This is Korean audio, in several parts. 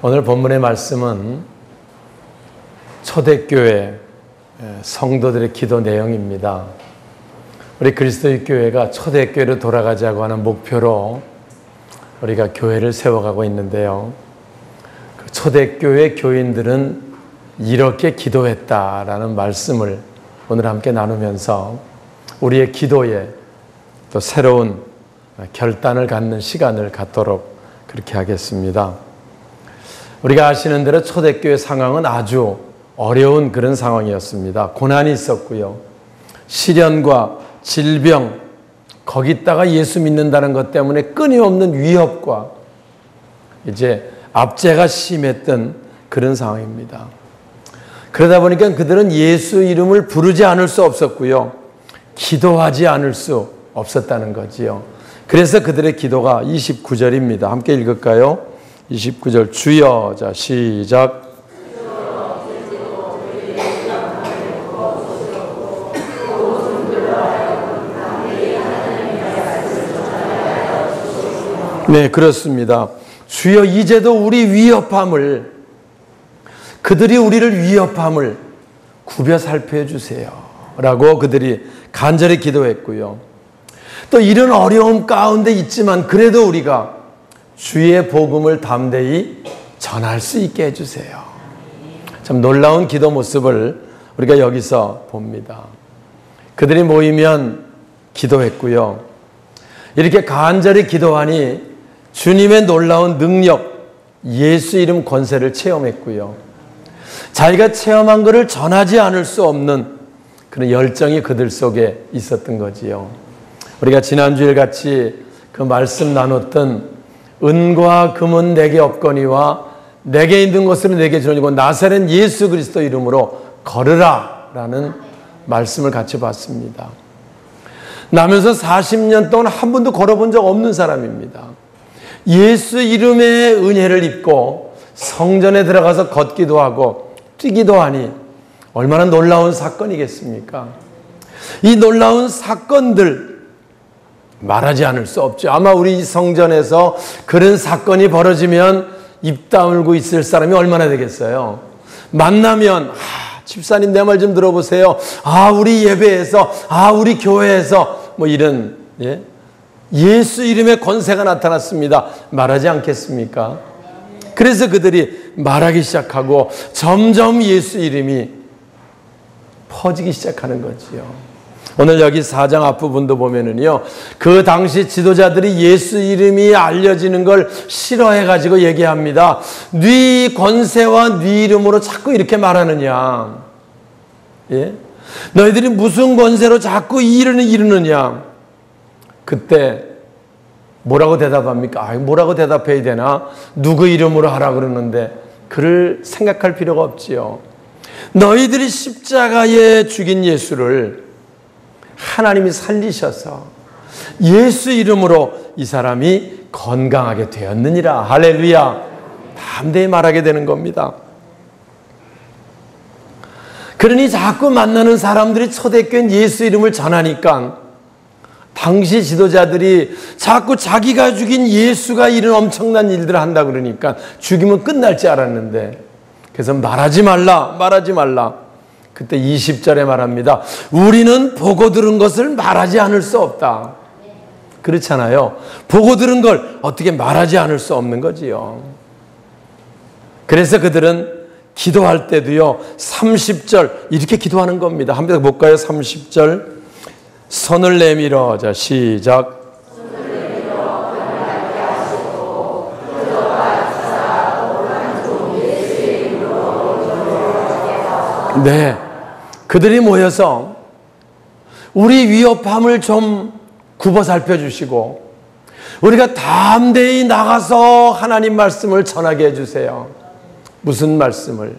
오늘 본문의 말씀은 초대교회 성도들의 기도 내용입니다. 우리 그리스도의 교회가 초대교회로 돌아가자고 하는 목표로 우리가 교회를 세워가고 있는데요. 그 초대교회 교인들은 이렇게 기도했다라는 말씀을 오늘 함께 나누면서 우리의 기도에 또 새로운 결단을 갖는 시간을 갖도록 그렇게 하겠습니다. 우리가 아시는 대로 초대교회 상황은 아주 어려운 그런 상황이었습니다. 고난이 있었고요. 시련과 질병, 거기다가 예수 믿는다는 것 때문에 끊임없는 위협과 이제 압제가 심했던 그런 상황입니다. 그러다 보니까 그들은 예수 이름을 부르지 않을 수 없었고요. 기도하지 않을 수 없었다는 거지요. 그래서 그들의 기도가 29절입니다. 함께 읽을까요? 29절 주여. 자, 시작. 네, 그렇습니다. 주여, 이제도 우리 위협함을, 그들이 우리를 위협함을 굽여 살펴 주세요 라고 그들이 간절히 기도했고요. 또 이런 어려움 가운데 있지만 그래도 우리가 주의 복음을 담대히 전할 수 있게 해주세요. 참 놀라운 기도 모습을 우리가 여기서 봅니다. 그들이 모이면 기도했고요. 이렇게 간절히 기도하니 주님의 놀라운 능력, 예수 이름 권세를 체험했고요. 자기가 체험한 것을 전하지 않을 수 없는 그런 열정이 그들 속에 있었던 거지요. 우리가 지난주일 같이 그 말씀 나눴던 은과 금은 내게 없거니와 내게 있는 것으로 내게 주니고 나사렛 예수 그리스도 이름으로 걸으라 라는 말씀을 같이 봤습니다. 나면서 40년 동안 한 번도 걸어본 적 없는 사람입니다. 예수 이름의 은혜를 입고 성전에 들어가서 걷기도 하고 뛰기도 하니 얼마나 놀라운 사건이겠습니까? 이 놀라운 사건들 말하지 않을 수 없죠. 아마 우리 성전에서 그런 사건이 벌어지면 입 다물고 있을 사람이 얼마나 되겠어요? 만나면 집사님 내 말 좀 들어보세요. 우리 예배에서, 우리 교회에서 뭐 이런 예수 이름의 권세가 나타났습니다. 말하지 않겠습니까? 그래서 그들이 말하기 시작하고 점점 예수 이름이 퍼지기 시작하는 거지요. 오늘 여기 4장 앞부분도 보면은요, 그 당시 지도자들이 예수 이름이 알려지는 걸 싫어해가지고 얘기합니다. 네 권세와 네 이름으로 자꾸 이렇게 말하느냐? 예? 너희들이 무슨 권세로 자꾸 이르느냐? 그때 뭐라고 대답합니까? 뭐라고 대답해야 되나? 누구 이름으로 하라 그러는데 그를 생각할 필요가 없지요. 너희들이 십자가에 죽인 예수를 하나님이 살리셔서 예수 이름으로 이 사람이 건강하게 되었느니라. 할렐루야. 담대히 말하게 되는 겁니다. 그러니 자꾸 만나는 사람들이 초대교회 예수 이름을 전하니까 당시 지도자들이 자꾸 자기가 죽인 예수가 이런 엄청난 일들을 한다 그러니까 죽이면 끝날 줄 알았는데, 그래서 말하지 말라. 그때 20절에 말합니다. 우리는 보고 들은 것을 말하지 않을 수 없다. 그렇잖아요. 보고 들은 걸 어떻게 말하지 않을 수 없는 거지요. 그래서 그들은 기도할 때도요, 30절 이렇게 기도하는 겁니다. 한번 볼까요? 30절 손을 내밀어. 자, 시작. 네, 그들이 모여서 우리 위협함을 좀 굽어 살펴주시고 우리가 담대히 나가서 하나님 말씀을 전하게 해주세요. 무슨 말씀을?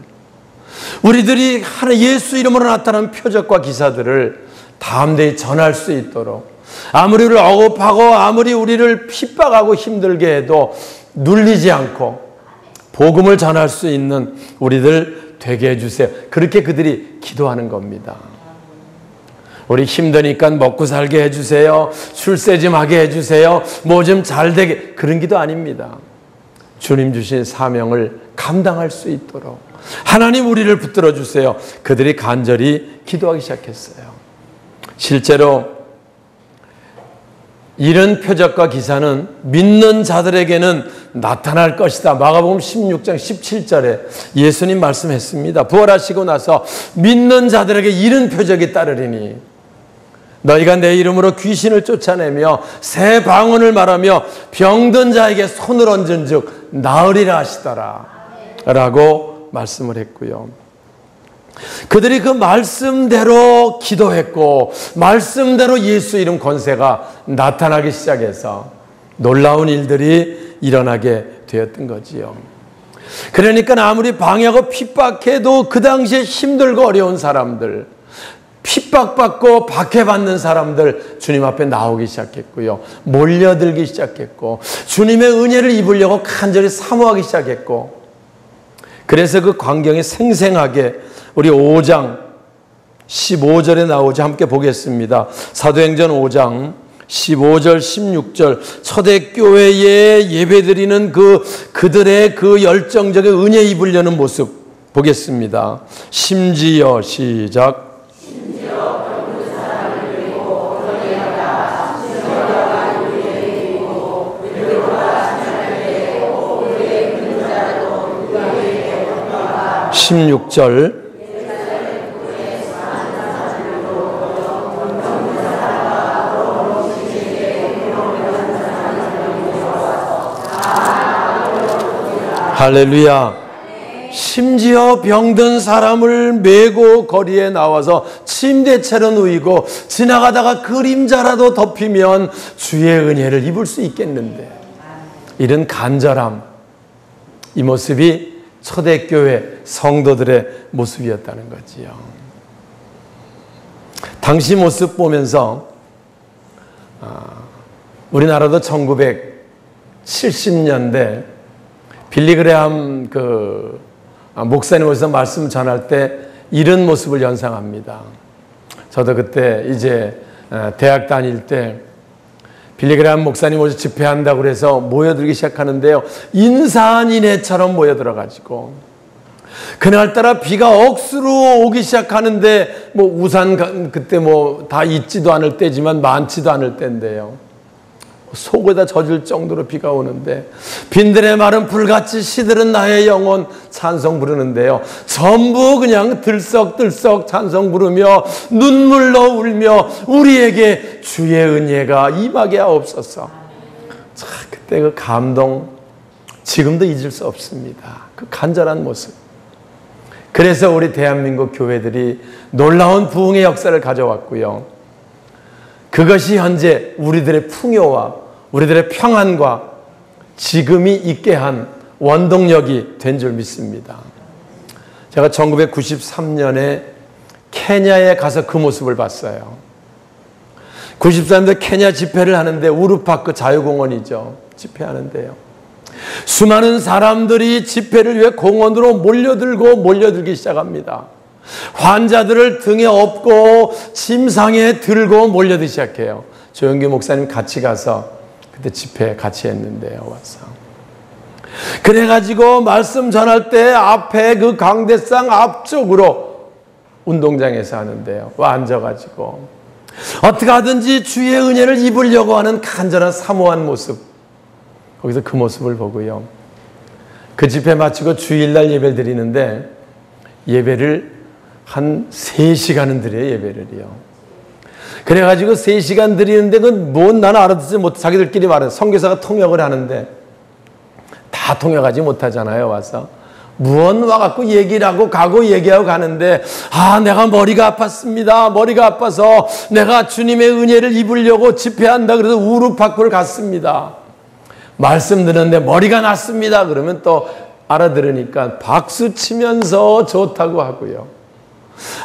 우리들이 예수 이름으로 나타난 표적과 기사들을 담대히 전할 수 있도록, 아무리 우리를 억압하고 아무리 우리를 핍박하고 힘들게 해도 눌리지 않고 복음을 전할 수 있는 우리들 되게 해주세요. 그렇게 그들이 기도하는 겁니다. 우리 힘드니까 먹고 살게 해주세요. 출세 좀 하게 해주세요. 뭐 좀 잘 되게, 그런 기도 아닙니다. 주님 주신 사명을 감당할 수 있도록 하나님 우리를 붙들어 주세요. 그들이 간절히 기도하기 시작했어요. 실제로 이런 표적과 기사는 믿는 자들에게는 나타날 것이다. 마가복음 16장 17절에 예수님 말씀했습니다. 부활하시고 나서 믿는 자들에게 이런 표적이 따르리니 너희가 내 이름으로 귀신을 쫓아내며 새 방언을 말하며 병든 자에게 손을 얹은 즉 나으리라 하시더라 라고 말씀을 했고요. 그들이 그 말씀대로 기도했고 말씀대로 예수 이름 권세가 나타나기 시작해서 놀라운 일들이 일어나게 되었던 거지요. 그러니까 아무리 방해하고 핍박해도 그 당시에 힘들고 어려운 사람들, 핍박받고 박해받는 사람들 주님 앞에 나오기 시작했고요. 몰려들기 시작했고 주님의 은혜를 입으려고 간절히 사모하기 시작했고 그래서 그 광경이 생생하게 우리 5장 15절에 나오죠. 함께 보겠습니다. 사도행전 5장 15절 16절 초대교회에 예배드리는 그들의 그 열정적인 은혜 입으려는 모습 보겠습니다. 심지어 시작. 십육 절 할렐루야. 심지어 병든 사람을 메고 거리에 나와서 침대채로 누이고 지나가다가 그림자라도 덮이면 주의 은혜를 입을 수 있겠는데 이런 간절함, 이 모습이 초대교회 성도들의 모습이었다는 거지요. 당시 모습 보면서 우리나라도 1970년대 빌리그레함 목사님 오셔서 말씀 전할 때 이런 모습을 연상합니다. 저도 그때 이제 대학 다닐 때 빌리그레함 목사님 오셔서 집회한다고 그래서 모여들기 시작하는데요. 인산인해처럼 모여들어가지고 그날따라 비가 억수로 오기 시작하는데 뭐 우산 그때 뭐 다 있지도 않을 때지만 많지도 않을 때인데요. 속에다 젖을 정도로 비가 오는데 빈들의 마른 불같이 시들은 나의 영혼 찬송 부르는데요. 전부 그냥 들썩들썩 찬송 부르며 눈물로 울며 우리에게 주의 은혜가 임하게 하옵소서. 자, 그때 그 감동 지금도 잊을 수 없습니다. 그 간절한 모습. 그래서 우리 대한민국 교회들이 놀라운 부흥의 역사를 가져왔고요. 그것이 현재 우리들의 풍요와 우리들의 평안과 지금이 있게 한 원동력이 된 줄 믿습니다. 제가 1993년에 케냐에 가서 그 모습을 봤어요. 93년에 케냐 집회를 하는데 우루파크 자유공원이죠. 집회하는데요. 수많은 사람들이 집회를 위해 공원으로 몰려들기 시작합니다. 환자들을 등에 업고 침상에 들고 몰려들기 시작해요. 조영규 목사님 같이 가서 그때 집회 같이 했는데요. 와서 그래가지고 말씀 전할 때 앞에 그 강대상 앞쪽으로 운동장에서 하는데요. 와 앉아가지고 어떻게 하든지 주의 은혜를 입으려고 하는 간절한 사모한 모습, 거기서 그 모습을 보고요. 그 집회 마치고 주일날 예배를 드리는데 예배를 한 3시간은 드려요. 예배를요. 그래가지고 3시간 드리는데 그건 나는 알아듣지 못해. 자기들끼리 말해요. 선교사가 통역을 하는데 다 통역하지 못하잖아요. 와서 무언 와갖고 얘기를 하고 가고 얘기하고 가는데 내가 머리가 아팠습니다. 머리가 아파서 내가 주님의 은혜를 입으려고 집회한다. 그래서 우루파크를 갔습니다. 말씀 듣는데 머리가 났습니다. 그러면 또 알아들으니까 박수 치면서 좋다고 하고요.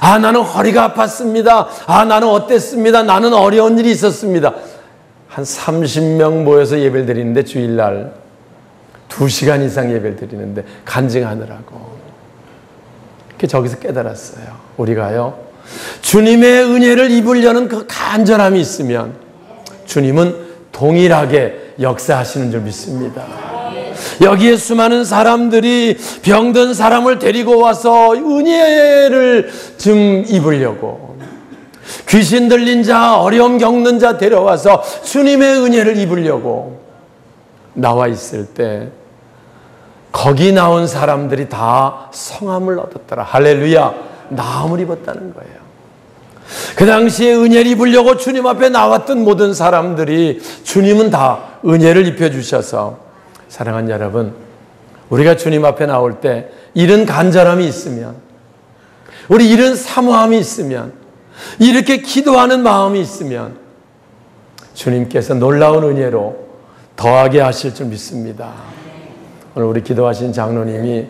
나는 허리가 아팠습니다. 나는 어땠습니다. 나는 어려운 일이 있었습니다. 한 30명 모여서 예배를 드리는데 주일날 2시간 이상 예배를 드리는데 간증하느라고. 그렇게 저기서 깨달았어요. 우리가요. 주님의 은혜를 입으려는 그 간절함이 있으면 주님은 동일하게 역사하시는 줄 믿습니다. 여기에 수많은 사람들이 병든 사람을 데리고 와서 은혜를 좀 입으려고, 귀신 들린 자, 어려움 겪는 자 데려와서 주님의 은혜를 입으려고 나와 있을 때 거기 나온 사람들이 다 성함을 얻었더라. 할렐루야. 나음을 입었다는 거예요. 그 당시에 은혜를 입으려고 주님 앞에 나왔던 모든 사람들이 주님은 다 은혜를 입혀주셔서, 사랑하는 여러분, 우리가 주님 앞에 나올 때 이런 간절함이 있으면, 우리 이런 사모함이 있으면, 이렇게 기도하는 마음이 있으면 주님께서 놀라운 은혜로 더하게 하실 줄 믿습니다. 오늘 우리 기도하신 장로님이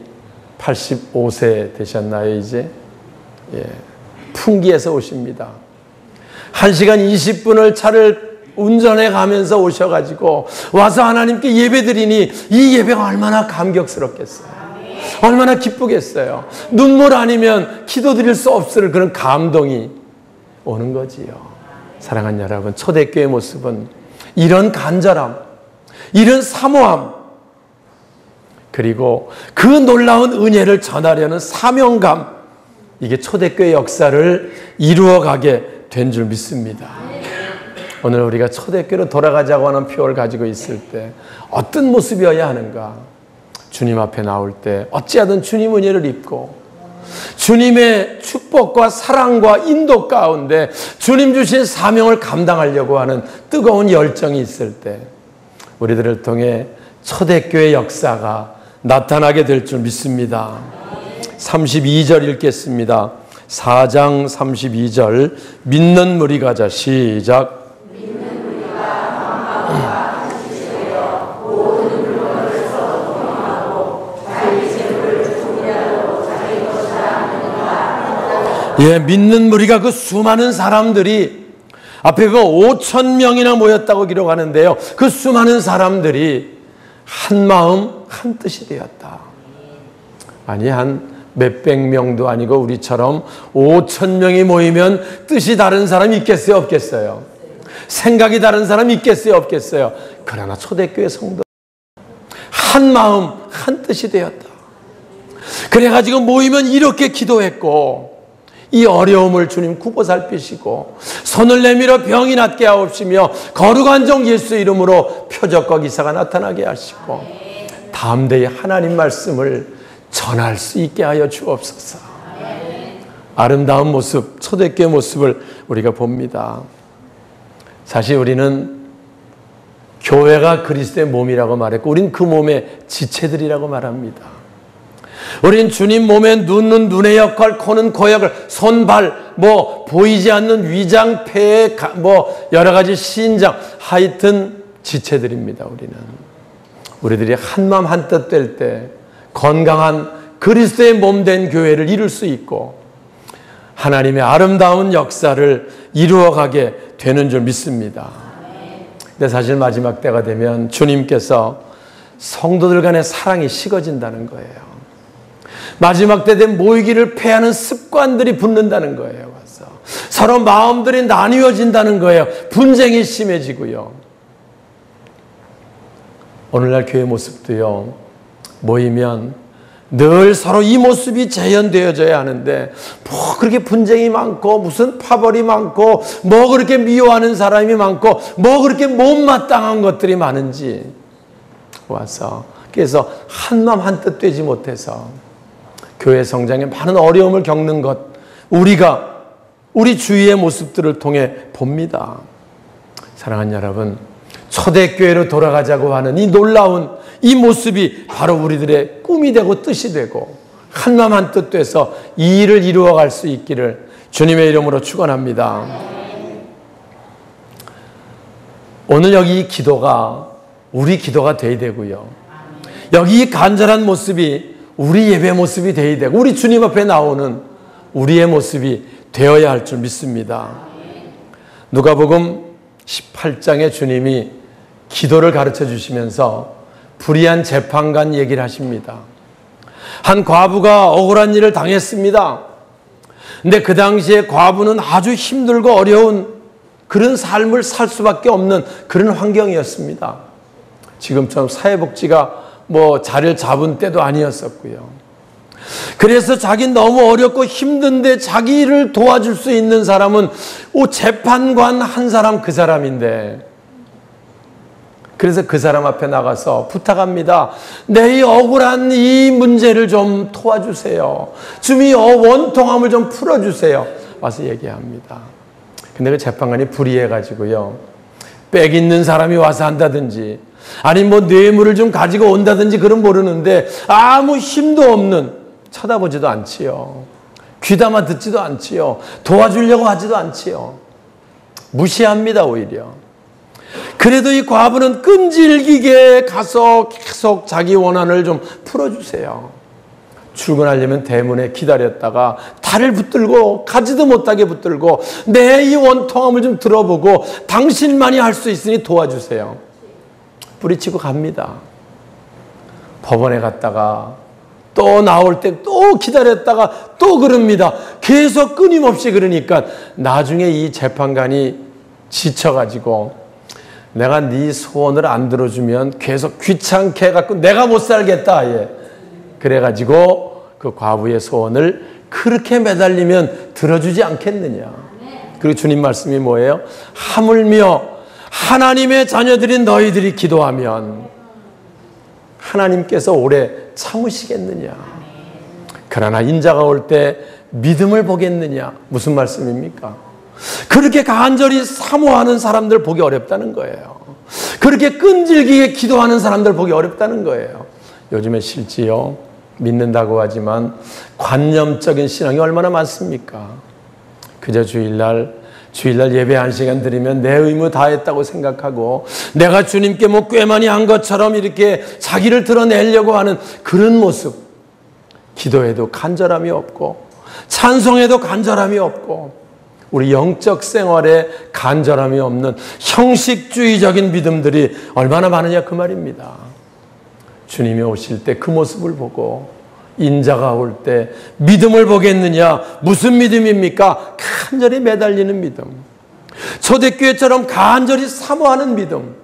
85세 되셨나요, 이제? 예. 풍기에서 오십니다. 1시간 20분을 차를 운전해 가면서 오셔가지고 와서 하나님께 예배드리니 이 예배가 얼마나 감격스럽겠어요. 얼마나 기쁘겠어요. 눈물 아니면 기도드릴 수 없을 그런 감동이 오는 거지요. 사랑하는 여러분, 초대교회의 모습은 이런 간절함, 이런 사모함, 그리고 그 놀라운 은혜를 전하려는 사명감, 이게 초대교회 역사를 이루어가게 된 줄 믿습니다. 오늘 우리가 초대교회로 돌아가자고 하는 표를 가지고 있을 때 어떤 모습이어야 하는가? 주님 앞에 나올 때 어찌하든 주님 은혜를 입고 주님의 축복과 사랑과 인도 가운데 주님 주신 사명을 감당하려고 하는 뜨거운 열정이 있을 때 우리들을 통해 초대교회 역사가 나타나게 될 줄 믿습니다. 32절 읽겠습니다. 4장 32절. 믿는 무리 가자. 시작. 믿는 무리가 마음과 뜻이 되어 모든 물건을 서로 동행하고 자기 재물을 종이라도 자기 것이라 하는가. 예, 믿는 무리가, 그 수많은 사람들이, 앞에 그 5천 명이나 모였다고 기록하는데요, 그 수많은 사람들이 한 마음 한 뜻이 되었다. 아니, 한 몇백 명도 아니고 우리처럼 5천 명이 모이면 뜻이 다른 사람이 있겠어요, 없겠어요? 생각이 다른 사람이 있겠어요, 없겠어요? 그러나 초대교회 성도 한 마음 한 뜻이 되었다. 그래가지고 모이면 이렇게 기도했고, 이 어려움을 주님 굽어 살피시고 손을 내밀어 병이 낫게 하옵시며 거룩한 종 예수 이름으로 표적과 기사가 나타나게 하시고 담대히 하나님 말씀을 전할 수 있게 하여 주옵소서. 아름다운 모습, 초대교회 모습을 우리가 봅니다. 사실 우리는 교회가 그리스도의 몸이라고 말했고 우린 그 몸의 지체들이라고 말합니다. 우린 주님 몸에 눈은 눈의 역할, 코는 코 역할, 손, 발, 보이지 않는 위장, 폐, 여러 가지 신장, 하여튼 지체들입니다. 우리들이 한마음 한뜻 될 때 건강한 그리스도의 몸된 교회를 이룰 수 있고 하나님의 아름다운 역사를 이루어가게 되는 줄 믿습니다. 근데 사실 마지막 때가 되면 주님께서 성도들 간의 사랑이 식어진다는 거예요. 마지막 때 되면 모이기를 패하는 습관들이 붙는다는 거예요. 와서 서로 마음들이 나뉘어진다는 거예요. 분쟁이 심해지고요. 오늘날 교회 모습도요, 모이면 늘 서로 이 모습이 재현되어져야 하는데 그렇게 분쟁이 많고 무슨 파벌이 많고 그렇게 미워하는 사람이 많고 그렇게 못마땅한 것들이 많은지 와서, 그래서 한마음 한뜻 되지 못해서 교회 성장에 많은 어려움을 겪는 것, 우리 주위의 모습들을 통해 봅니다. 사랑하는 여러분, 초대교회로 돌아가자고 하는 이 놀라운 이 모습이 바로 우리들의 꿈이 되고 뜻이 되고 한마음 한뜻 돼서 이 일을 이루어갈 수 있기를 주님의 이름으로 축원합니다. 오늘 여기 이 기도가 우리 기도가 되어야 되고요, 여기 이 간절한 모습이 우리 예배 모습이 되어야 되고 우리 주님 앞에 나오는 우리의 모습이 되어야 할 줄 믿습니다. 누가복음 18장에 주님이 기도를 가르쳐 주시면서 불의한 재판관 얘기를 하십니다. 한 과부가 억울한 일을 당했습니다. 근데 그 당시에 과부는 아주 힘들고 어려운 그런 삶을 살 수밖에 없는 그런 환경이었습니다. 지금처럼 사회복지가 자리를 잡은 때도 아니었었고요. 그래서 자기 너무 어렵고 힘든데 자기를 도와줄 수 있는 사람은 재판관 한 사람, 그 사람인데, 그래서 그 사람 앞에 나가서 부탁합니다. 내 이 억울한 이 문제를 좀 도와주세요. 좀 이 원통함을 좀 풀어주세요. 와서 얘기합니다. 근데 그 재판관이 불의해가지고요, 빽 있는 사람이 와서 한다든지, 아니 뇌물을 좀 가지고 온다든지 그런 모르는데 아무 힘도 없는, 쳐다보지도 않지요. 귀담아 듣지도 않지요. 도와주려고 하지도 않지요. 무시합니다, 오히려. 그래도 이 과부는 끈질기게 가서 계속 자기 원한을 좀 풀어주세요. 출근하려면 대문에 기다렸다가 다리를 붙들고, 가지도 못하게 붙들고, 내 이 원통함을 좀 들어보고 당신만이 할 수 있으니 도와주세요. 뿌리치고 갑니다. 법원에 갔다가 또 나올 때 또 기다렸다가 또 그럽니다. 계속 끊임없이 그러니까 나중에 이 재판관이 지쳐가지고, 내가 네 소원을 안 들어주면 계속 귀찮게 해갖고 내가 못 살겠다. 그래가지고 그 과부의 소원을 그렇게 매달리면 들어주지 않겠느냐. 그리고 주님 말씀이 뭐예요? 하물며 하나님의 자녀들인 너희들이 기도하면 하나님께서 오래 참으시겠느냐. 그러나 인자가 올 때 믿음을 보겠느냐. 무슨 말씀입니까? 그렇게 간절히 사모하는 사람들 보기 어렵다는 거예요. 그렇게 끈질기게 기도하는 사람들 보기 어렵다는 거예요. 요즘에 실지요, 믿는다고 하지만 관념적인 신앙이 얼마나 많습니까? 그저 주일날 예배 1시간 드리면 내 의무 다 했다고 생각하고, 내가 주님께 꽤 많이 한 것처럼 이렇게 자기를 드러내려고 하는 그런 모습. 기도해도 간절함이 없고, 찬송해도 간절함이 없고, 우리 영적 생활에 간절함이 없는 형식주의적인 믿음들이 얼마나 많으냐 그 말입니다. 주님이 오실 때 그 모습을 보고, 인자가 올 때 믿음을 보겠느냐. 무슨 믿음입니까? 간절히 매달리는 믿음. 초대교회처럼 간절히 사모하는 믿음.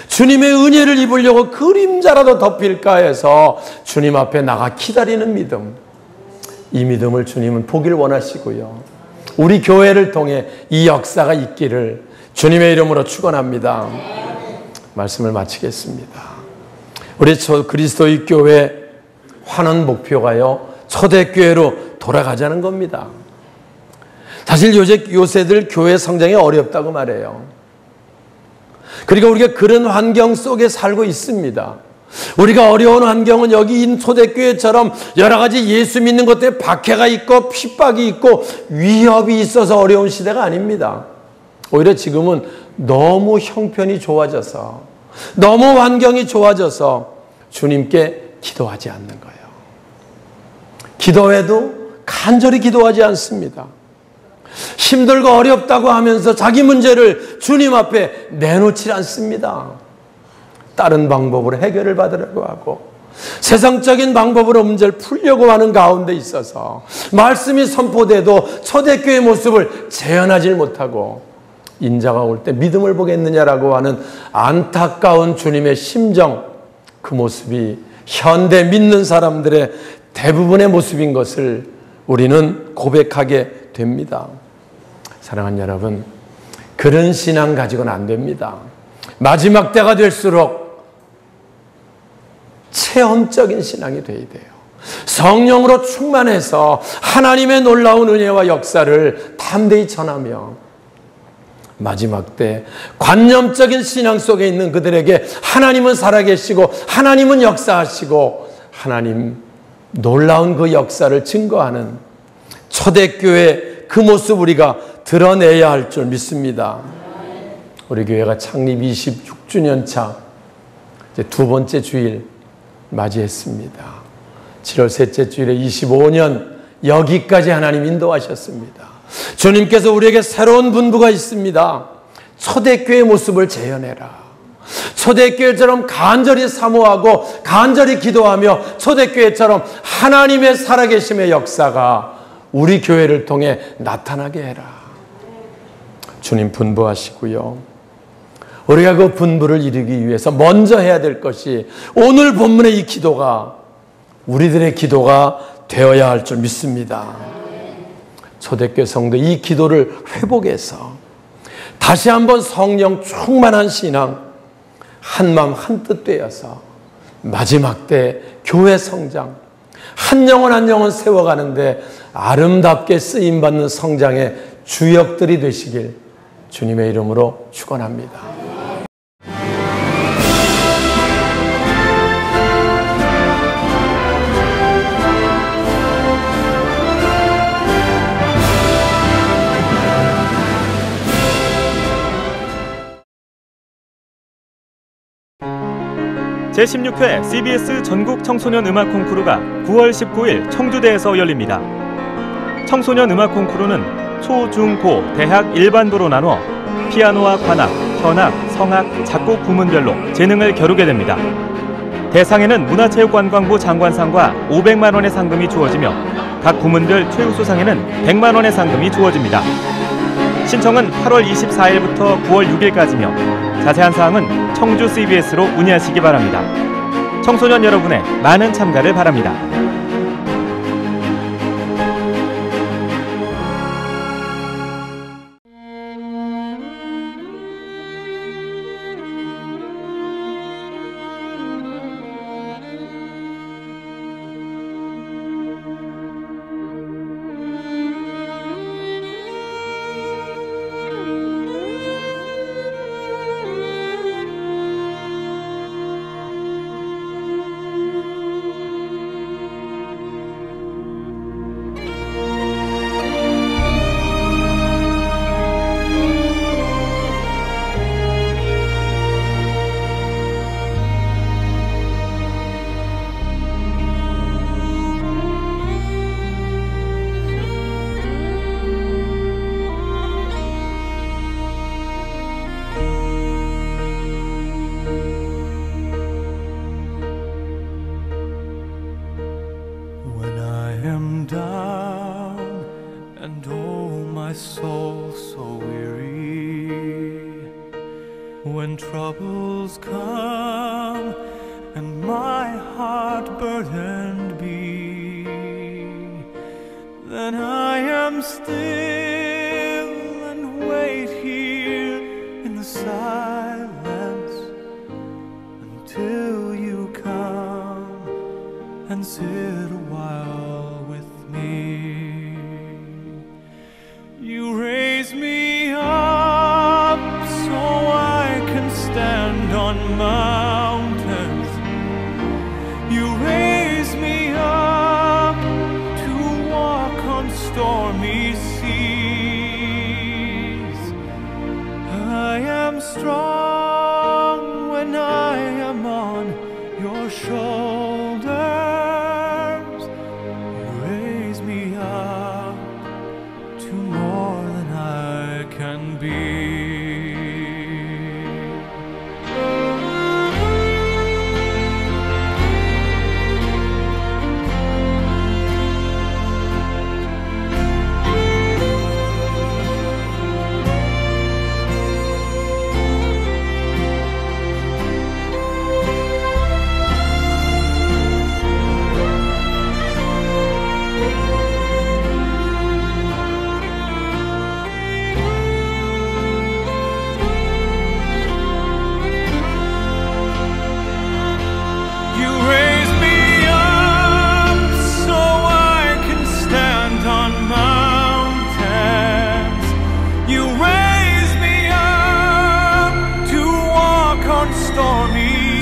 주님의 은혜를 입으려고 그림자라도 덮일까 해서 주님 앞에 나가 기다리는 믿음. 이 믿음을 주님은 보길 원하시고요, 우리 교회를 통해 이 역사가 있기를 주님의 이름으로 축원합니다. 말씀을 마치겠습니다. 우리 그리스도의 교회 환원 목표가요, 초대교회로 돌아가자는 겁니다. 사실 요새들 교회 성장이 어렵다고 말해요. 그러니까 우리가 그런 환경 속에 살고 있습니다. 우리가 어려운 환경은 여기 초대교회처럼 여러 가지 예수 믿는 것 때문에 박해가 있고 핍박이 있고 위협이 있어서 어려운 시대가 아닙니다. 오히려 지금은 너무 형편이 좋아져서, 너무 환경이 좋아져서 주님께 기도하지 않는 거예요. 기도해도 간절히 기도하지 않습니다. 힘들고 어렵다고 하면서 자기 문제를 주님 앞에 내놓지 않습니다. 다른 방법으로 해결을 받으려고 하고, 세상적인 방법으로 문제를 풀려고 하는 가운데 있어서 말씀이 선포돼도 초대교회의 모습을 재현하지 못하고, 인자가 올 때 믿음을 보겠느냐라고 하는 안타까운 주님의 심정, 그 모습이 현대 믿는 사람들의 대부분의 모습인 것을 우리는 고백하게 됩니다. 사랑하는 여러분, 그런 신앙 가지고는 안 됩니다. 마지막 때가 될수록 체험적인 신앙이 돼야 돼요. 성령으로 충만해서 하나님의 놀라운 은혜와 역사를 담대히 전하며, 마지막 때 관념적인 신앙 속에 있는 그들에게 하나님은 살아계시고 하나님은 역사하시고 하나님 놀라운 그 역사를 증거하는 초대교회 그 모습 우리가 드러내야 할 줄 믿습니다. 우리 교회가 창립 26주년 차 이제 두 번째 주일 맞이했습니다. 7월 셋째 주일에 25년 여기까지 하나님 인도하셨습니다. 주님께서 우리에게 새로운 분부가 있습니다. 초대교회의 모습을 재현해라. 초대교회처럼 간절히 사모하고 간절히 기도하며 초대교회처럼 하나님의 살아계심의 역사가 우리 교회를 통해 나타나게 해라. 주님 분부하시고요. 우리가 그 분부를 이루기 위해서 먼저 해야 될 것이 오늘 본문의 이 기도가 우리들의 기도가 되어야 할 줄 믿습니다. 초대교회 성도 이 기도를 회복해서 다시 한번 성령 충만한 신앙, 한마음 한뜻 되어서 마지막 때 교회 성장, 한 영혼 한 영혼 세워가는데 아름답게 쓰임받는 성장의 주역들이 되시길 주님의 이름으로 축원합니다. 제16회 CBS 전국 청소년 음악 콩쿠르가 9월 19일 청주대에서 열립니다. 청소년 음악 콩쿠르는 초, 중, 고, 대학 일반부로 나눠 피아노와 관악, 현악, 성악, 작곡 부문별로 재능을 겨루게 됩니다. 대상에는 문화체육관광부 장관상과 500만 원의 상금이 주어지며 각 부문별 최우수상에는 100만 원의 상금이 주어집니다. 신청은 8월 24일부터 9월 6일까지며 자세한 사항은 청주 CBS로 문의하시기 바랍니다. 청소년 여러분의 많은 참가를 바랍니다. When troubles come and my heart burdened be, then I am still and wait here in the silence until you come and sit a while with me. You raise me up so I can stand on mountains. You raise me up to walk on stormy seas. I am strong when I am on your shoulders. You raise me up to more than I can be. Stormy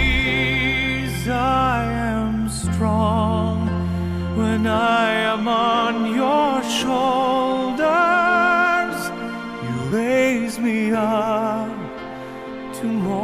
seas, I am strong when I am on your shoulders. You raise me up to more